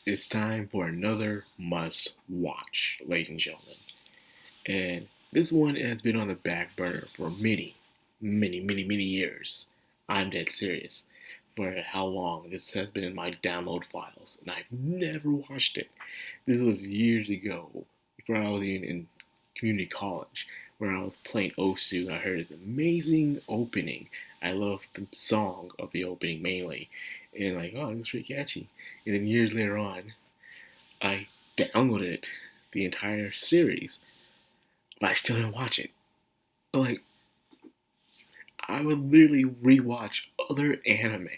It's time for another must watch, ladies and gentlemen. And this one has been on the back burner for many years. I'm dead serious for how long this has been in my download files, and I've never watched it. This was years ago, before I was even in community college, where I was playing Osu and I heard this amazing opening. I loved the song of the opening mainly, and like, oh, it's pretty catchy. And then years later on, I downloaded the entire series, but I still didn't watch it. Like, I would literally rewatch other anime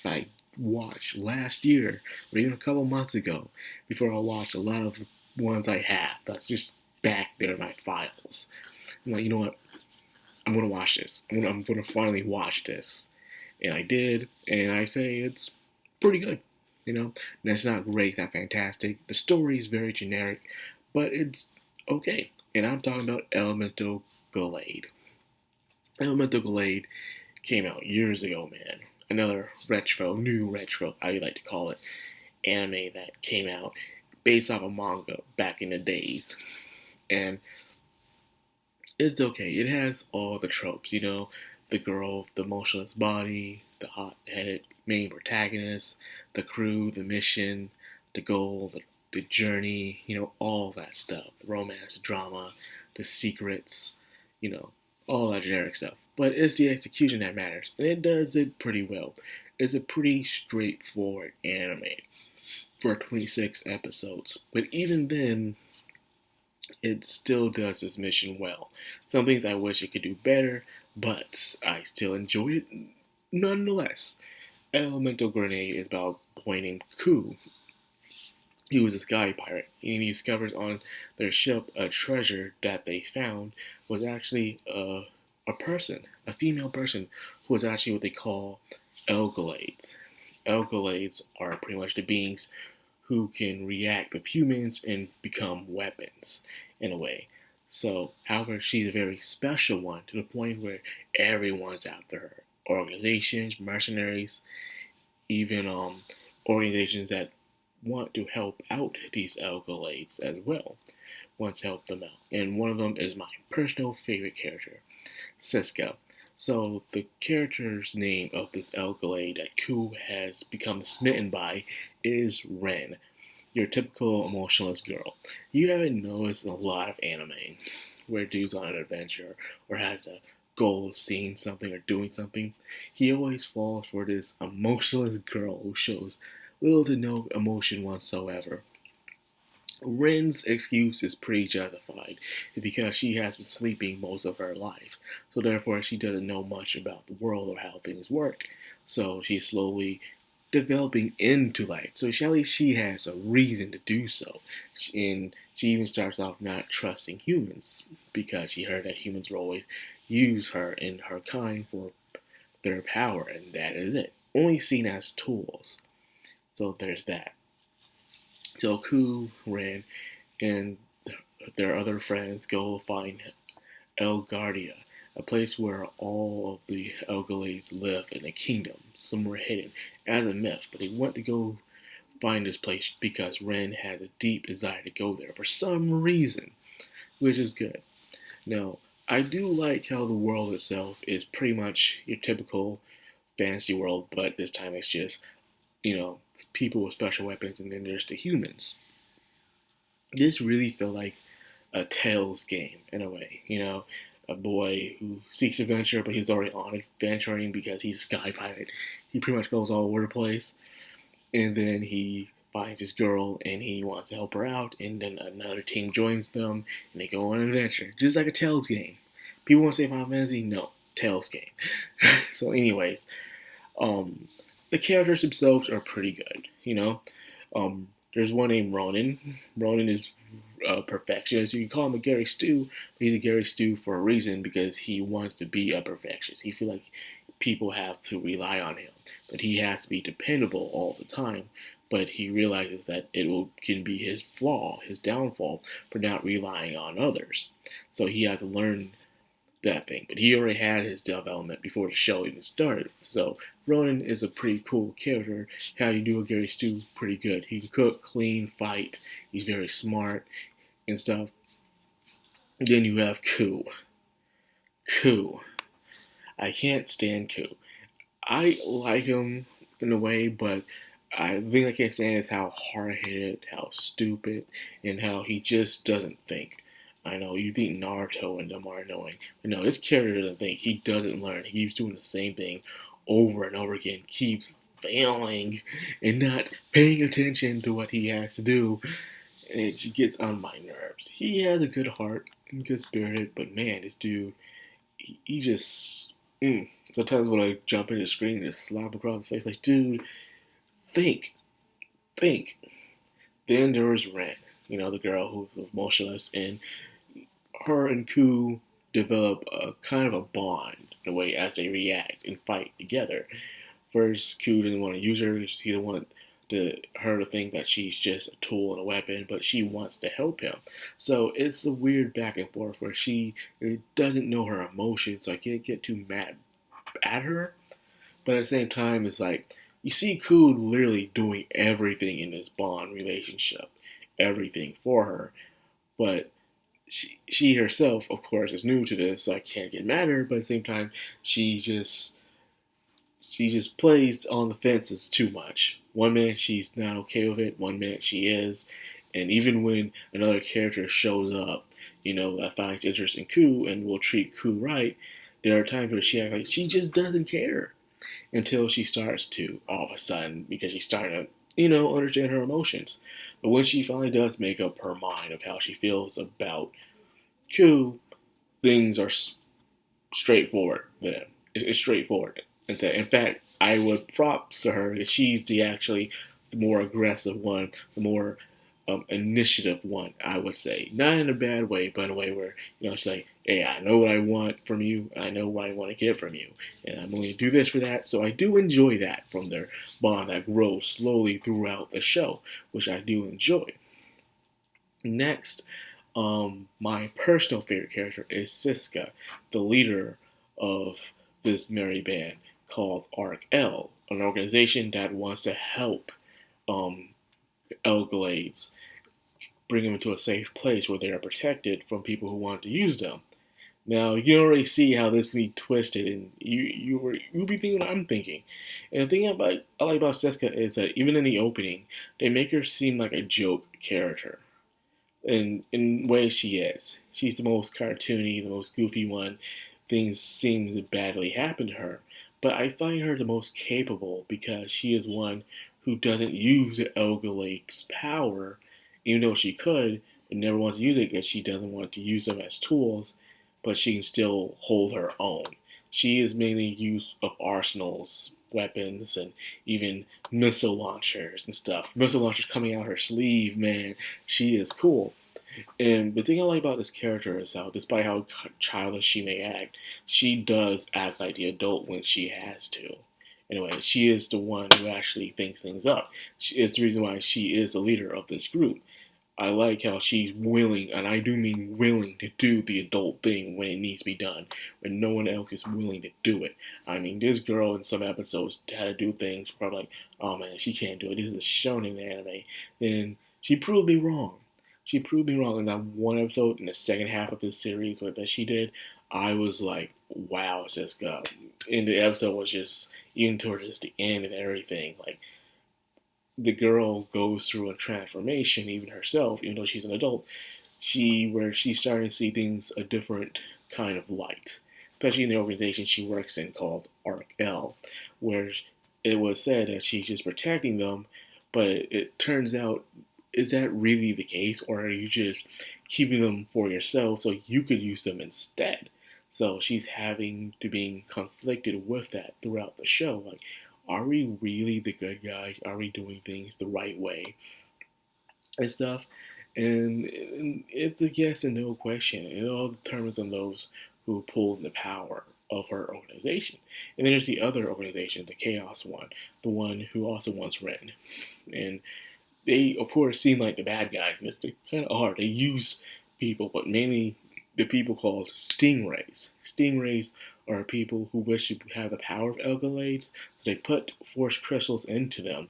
that I watched last year or even a couple months ago before I watch a lot of ones I have that's just back there in my files. I'm like, you know what? I'm gonna watch this. I'm gonna finally watch this, and I did, and I say it's pretty good. And it's not great, not fantastic. The story is very generic, but it's okay. And I'm talking about Elemental Gelade. Elemental Gelade came out years ago, man. Another new retro, I like to call it, anime that came out based off a manga back in the days. And it's okay. It has all the tropes, the girl with the motionless body, the hot-headed main protagonist, the crew, the mission, the goal, the journey, all that stuff. The romance, the drama, the secrets, you know, all that generic stuff. But it's the execution that matters, and it does it pretty well. It's a pretty straightforward anime for 26 episodes. But even then, it still does its mission well. Some things I wish it could do better, but I still enjoy it nonetheless. Elemental Grenade is about a boy named Ku. He was a sky pirate, and he discovers on their ship a treasure that they found was actually a person, a female person, who was actually what they call Elgalades. Elgalades are pretty much the beings who can react with humans and become weapons in a way. So, however, she's a very special one to the point where everyone's after her. Organizations, mercenaries, even organizations that want to help out these Alkalades as well. Want to help them out. And one of them is my personal favorite character, Siska. So the character's name of this Alkalade that Ku has become smitten by is Ren, your typical emotionless girl. You haven't noticed in a lot of anime where dude's on an adventure or has a goal of seeing something or doing something. He always falls for this emotionless girl who shows little to no emotion whatsoever. Ren's excuse is pretty justified. It's because she has been sleeping most of her life, so therefore she doesn't know much about the world or how things work. So she's slowly developing into life. So at least she has a reason to do so. And she even starts off not trusting humans because she heard that humans will always use her and her kind for their power, and that is it. Only seen as tools. So there's that. So Ku, Ren, and their other friends go find Elgardia, a place where all of the Elgalades live in a kingdom, somewhere hidden as a myth. But they want to go find this place because Ren has a deep desire to go there for some reason, which is good. Now, I do like how the world itself is pretty much your typical fantasy world, but this time it's just, people with special weapons and then there's the humans. This really felt like a Tales game in a way, a boy who seeks adventure, but he's already on adventuring because he's a sky pirate. He pretty much goes all over the place, and then he finds this girl and he wants to help her out, and then another team joins them and they go on an adventure, just like a Tales game. People want to say Final Fantasy, no, Tales game. So, anyways, um, the characters themselves are pretty good, there's one named Ronan. Ronan is perfectionist. You can call him a Gary Stu, but he's a Gary Stu for a reason because he wants to be a perfectionist. He feels like people have to rely on him, but he has to be dependable all the time. But he realizes that can be his flaw, his downfall, for not relying on others. So he has to learn that thing. But he already had his development before the show even started. So Ronan is a pretty cool character. How you do a Gary Stu pretty good. He can cook, clean, fight. He's very smart and stuff. And then you have Ku. Ku. I can't stand Ku. I like him in a way, but I think I can't stand is how hard-headed, how stupid, and how he just doesn't think. I know you think Naruto and them are annoying, but no, this character doesn't think. He doesn't learn. He keeps doing the same thing over and over again. Keeps failing and not paying attention to what he has to do, and it gets on my nerves. He has a good heart and good spirit, but man, this dude, he just. Sometimes when I jump in the screen and just slap across the face, like, dude, think, think. Then there was Ren, the girl who was motionless, and her and Ku develop a kind of a bond in a way as they react and fight together. First, Ku didn't want to use her; he didn't want her to think that she's just a tool and a weapon, but she wants to help him. So it's a weird back and forth where she doesn't know her emotions, so I can't get too mad at her. But at the same time, it's like you see Ku literally doing everything in this bond relationship, everything for her. But she herself, of course, is new to this, so I can't get mad at her. But at the same time, she just plays on the fences too much. One minute she's not okay with it, one minute she is. And even when another character shows up, that finds interest in Ku and will treat Ku right, there are times where she acts like she just doesn't care until she starts to all of a sudden because she's starting to, understand her emotions. But when she finally does make up her mind of how she feels about Ku, things are straightforward. Then it's straightforward. In fact, I would props to her that she's the more aggressive one, the more initiative one. I would say, not in a bad way, but in a way where she's like, "Hey, I know what I want from you. I know what I want to get from you, and I'm going to do this for that." So I do enjoy that from their bond that grows slowly throughout the show, which I do enjoy. Next, my personal favorite character is Siska, the leader of this merry band called Arc L, an organization that wants to help um, Gelades bring them into a safe place where they are protected from people who want to use them. Now you can already see how this can be twisted, and you'll be thinking what I'm thinking. And the thing I like about Siska is that even in the opening, they make her seem like a joke character in ways she is. She's the most cartoony, the most goofy one. Things seem to badly happen to her. But I find her the most capable because she is one who doesn't use the Elgalape's power, even though she could, but never wants to use it because she doesn't want to use them as tools, but she can still hold her own. She is mainly use of arsenals, weapons, and even missile launchers and stuff. Missile launchers coming out her sleeve, man. She is cool. And the thing I like about this character is how, despite how childish she may act, she does act like the adult when she has to. Anyway, she is the one who actually thinks things up. It's the reason why she is the leader of this group. I like how she's willing, and I do mean willing, to do the adult thing when it needs to be done, when no one else is willing to do it. I mean, this girl in some episodes had to do things probably like, oh man, she can't do it. This is a shonen anime. Then she proved me wrong. She proved me wrong in that one episode in the second half of this series that she did. I was like, wow, Siska. And the episode was just, even towards just the end and everything, like, the girl goes through a transformation, even herself, even though she's an adult, where she's starting to see things a different kind of light. Especially in the organization she works in called Arc L, where it was said that she's just protecting them, but it turns out, is that really the case, or are you just keeping them for yourself so you could use them instead? So she's having to be conflicted with that throughout the show. Like, are we really the good guys? Are we doing things the right way and stuff? And it's a yes and no question. It all determines on those who pull the power of her organization. And then there's the other organization, the Chaos one, the one who also wants Ren. And they, of course, seem like the bad guys. And it's kind of hard. They use people, but mainly the people called stingrays. Stingrays are people who wish to have the power of Gelades, so they put force crystals into them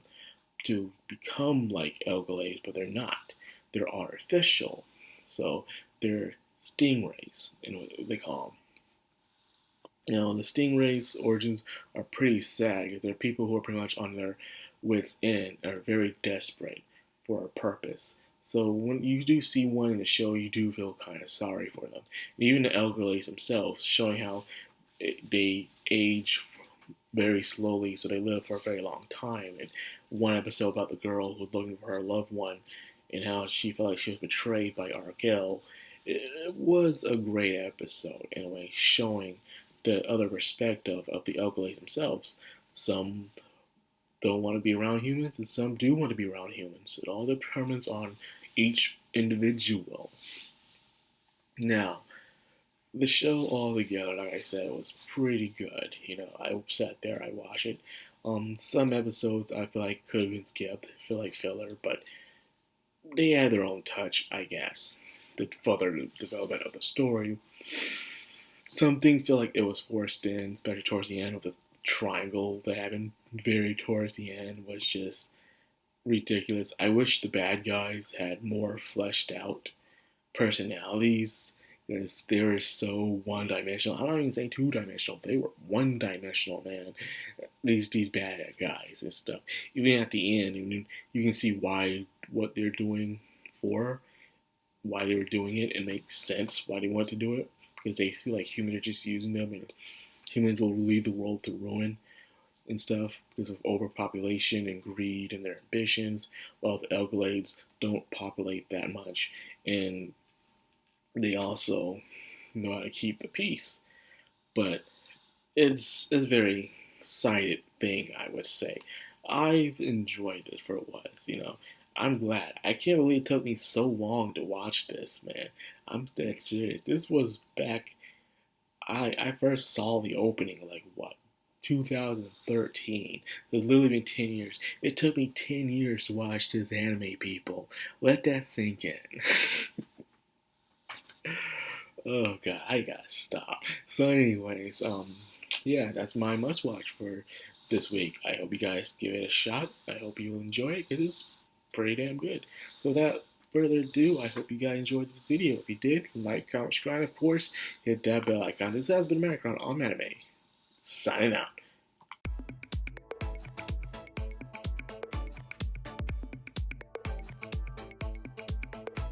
to become like Gelades, but they're not. They're artificial, so they're stingrays, and what they call them. The stingrays' origins are pretty sad. They're people who are pretty much on their wits' end, are very desperate for a purpose. So when you do see one in the show, you do feel kind of sorry for them. And even the Elgalays themselves, showing how they age very slowly, so they live for a very long time. And one episode about the girl who was looking for her loved one and how she felt like she was betrayed by Argel. It was a great episode in a way, showing the other perspective of the Elgalays themselves. Some don't want to be around humans, and some do want to be around humans. It all depends on each individual. Now, the show altogether, like I said, was pretty good. I sat there, I watched it. Some episodes I feel like could have been skipped, feel like filler, but they had their own touch, I guess. The further development of the story. Something feel like it was forced in, especially towards the end with the triangle that happened very towards the end was just ridiculous. I wish the bad guys had more fleshed out personalities because they were so one dimensional. I don't even say two dimensional. They were one dimensional, man. These bad guys and stuff. Even at the end, you can see what they're doing for, why they were doing it. It makes sense why they want to do it because they feel like humans are just using them and humans will lead the world to ruin and stuff because of overpopulation and greed and their ambitions, while the Elglades don't populate that much, and they also know how to keep the peace. But it's a very sided thing, I would say. I've enjoyed it for what it was. I'm glad. I can't believe it took me so long to watch this, man. I'm dead serious. This was back. I first saw the opening like what 2013. It's literally been 10 years. It took me 10 years to watch this anime, people. Let that sink in. Oh god, I gotta stop. So anyways, yeah, that's my must watch for this week. I hope you guys give it a shot. I hope you enjoy it. It is pretty damn good. So without further ado, I hope you guys enjoyed this video. If you did, like, comment, subscribe, of course, hit that bell icon. This has been Madcrown on Anime. Signing out.